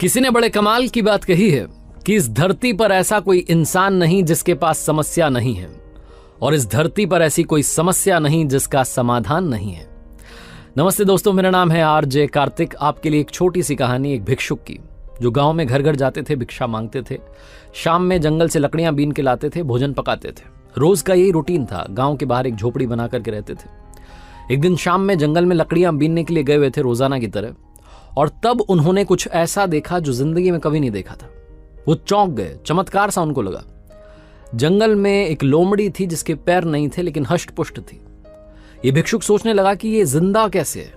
किसी ने बड़े कमाल की बात कही है कि इस धरती पर ऐसा कोई इंसान नहीं जिसके पास समस्या नहीं है, और इस धरती पर ऐसी कोई समस्या नहीं जिसका समाधान नहीं है। नमस्ते दोस्तों, मेरा नाम है आरजे कार्तिक। आपके लिए एक छोटी सी कहानी एक भिक्षुक की, जो गांव में घर घर जाते थे, भिक्षा मांगते थे, शाम में जंगल से लकड़ियां बीन के लाते थे, भोजन पकाते थे। रोज का यही रूटीन था। गांव के बाहर एक झोपड़ी बना करके रहते थे। एक दिन शाम में जंगल में लकड़ियां बीनने के लिए गए हुए थे रोजाना की तरह, और तब उन्होंने कुछ ऐसा देखा जो जिंदगी में कभी नहीं देखा था। वो चौंक गए, चमत्कार सा उनको लगा। जंगल में एक लोमड़ी थी जिसके पैर नहीं थे लेकिन हष्ट पुष्ट थी। ये भिक्षुक सोचने लगा कि ये जिंदा कैसे है,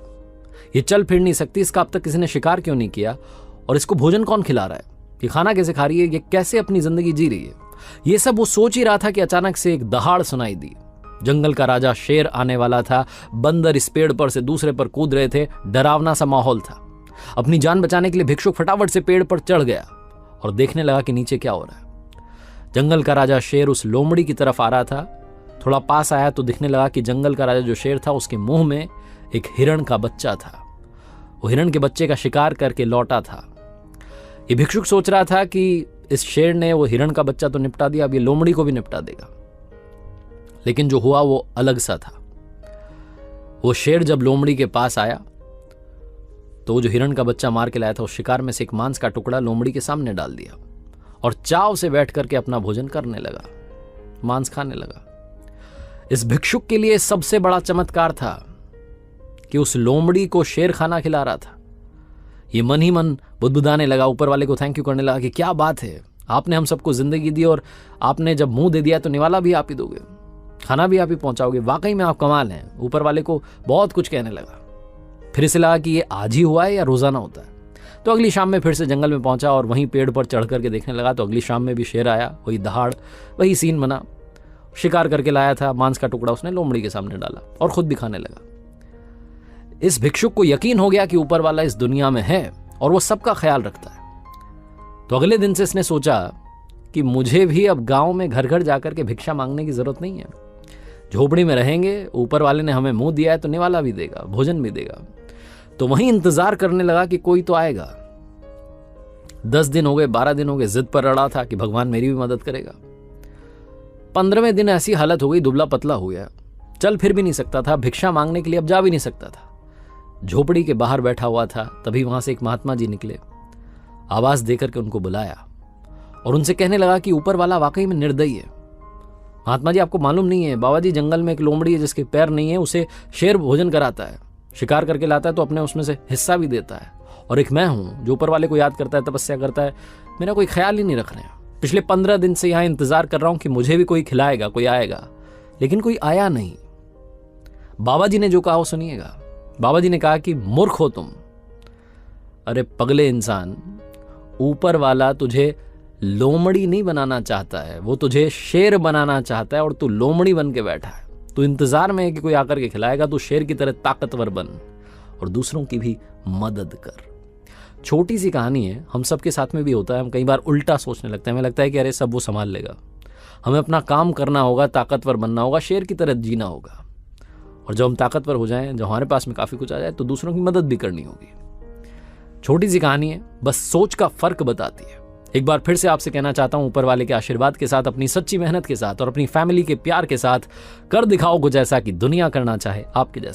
ये चल फिर नहीं सकती, इसका अब तक किसी ने शिकार क्यों नहीं किया, और इसको भोजन कौन खिला रहा है, ये खाना कैसे खा रही है, ये कैसे अपनी जिंदगी जी रही है। ये सब वो सोच ही रहा था कि अचानक से एक दहाड़ सुनाई दी। जंगल का राजा शेर आने वाला था। बंदर इस पेड़ पर से दूसरे पर कूद रहे थे। डरावना सा माहौल था। अपनी जान बचाने के लिए भिक्षुक फटाफट से पेड़ पर चढ़ गया और देखने लगा कि नीचे क्या हो रहा है। जंगल का राजा शेर उस लोमड़ी की तरफ आ रहा था। थोड़ा पास आया तो दिखने लगा कि जंगल का राजा जो शेर था, उसके मुंह में एक हिरण का बच्चा था। वो हिरण के बच्चे का शिकार करके लौटा था। ये भिक्षुक सोच रहा था कि इस शेर ने वो हिरण का बच्चा तो निपटा दिया, अब ये लोमड़ी को भी निपटा देगा। लेकिन जो हुआ वो अलग सा था। वो शेर जब लोमड़ी के पास आया तो जो हिरण का बच्चा मार के लाया था, उस शिकार में से एक मांस का टुकड़ा लोमड़ी के सामने डाल दिया और चाव से बैठ करके अपना भोजन करने लगा, मांस खाने लगा। इस भिक्षुक के लिए सबसे बड़ा चमत्कार था कि उस लोमड़ी को शेर खाना खिला रहा था। ये मन ही मन बुदबुदाने लगा, ऊपर वाले को थैंक यू करने लगा कि क्या बात है, आपने हम सबको जिंदगी दी और आपने जब मुंह दे दिया तो निवाला भी आप ही दोगे, खाना भी आप ही पहुंचाओगे, वाकई में आप कमाल हैं। ऊपर वाले को बहुत कुछ कहने लगा। फिर इसे लगा कि ये आज ही हुआ है या रोजाना होता है। तो अगली शाम में फिर से जंगल में पहुंचा और वहीं पेड़ पर चढ़ करके देखने लगा। तो अगली शाम में भी शेर आया, वही दहाड़, वही सीन बना। शिकार करके लाया था, मांस का टुकड़ा उसने लोमड़ी के सामने डाला और खुद भी खाने लगा। इस भिक्षुक को यकीन हो गया कि ऊपर वाला इस दुनिया में है और वो सबका ख्याल रखता है। तो अगले दिन से इसने सोचा कि मुझे भी अब गांव में घर घर जाकर के भिक्षा मांगने की जरूरत नहीं है। झोपड़ी में रहेंगे, ऊपर वाले ने हमें मुंह दिया है तो निवाला भी देगा, भोजन भी देगा। तो वहीं इंतजार करने लगा कि कोई तो आएगा। 10 दिन हो गए, 12 दिन हो गए, जिद पर अड़ा था कि भगवान मेरी भी मदद करेगा। 15वें दिन ऐसी हालत हो गई, दुबला पतला हो गया, चल फिर भी नहीं सकता था, भिक्षा मांगने के लिए अब जा भी नहीं सकता था। झोपड़ी के बाहर बैठा हुआ था, तभी वहां से एक महात्मा जी निकले। आवाज देकर के उनको बुलाया और उनसे कहने लगा कि ऊपर वाला वाकई में निर्दयी है। महात्मा जी, आपको मालूम नहीं है, बाबा जी, जंगल में एक लोमड़ी है जिसके पैर नहीं है, उसे शेर भोजन कराता है, शिकार करके लाता है तो अपने उसमें से हिस्सा भी देता है। और एक मैं हूं जो ऊपर वाले को याद करता है, तपस्या करता है, मेरा कोई ख्याल ही नहीं रख रहे हैं। पिछले 15 दिन से यहां इंतजार कर रहा हूं कि मुझे भी कोई खिलाएगा, कोई आएगा, लेकिन कोई आया नहीं। बाबा जी ने जो कहा वो सुनिएगा। बाबा जी ने कहा कि मूर्ख हो तुम। अरे पगले इंसान, ऊपर वाला तुझे लोमड़ी नहीं बनाना चाहता है, वो तुझे शेर बनाना चाहता है और तू लोमड़ी बन के बैठा है। तू इंतजार में है कि कोई आकर के खिलाएगा। तू शेर की तरह ताकतवर बन और दूसरों की भी मदद कर। छोटी सी कहानी है, हम सबके साथ में भी होता है। हम कई बार उल्टा सोचने लगते हैं, हमें लगता है कि अरे सब वो संभाल लेगा, हमें अपना काम करना होगा, ताकतवर बनना होगा, शेर की तरह जीना होगा। और जब हम ताकतवर हो जाएं, जब हमारे पास में काफी कुछ आ जाए, तो दूसरों की मदद भी करनी होगी। छोटी सी कहानी है, बस सोच का फर्क बताती है। एक बार फिर से आपसे कहना चाहता हूं, ऊपर वाले के आशीर्वाद के साथ, अपनी सच्ची मेहनत के साथ और अपनी फैमिली के प्यार के साथ कर दिखाओ कुछ ऐसा कि दुनिया करना चाहे आपके जैसा।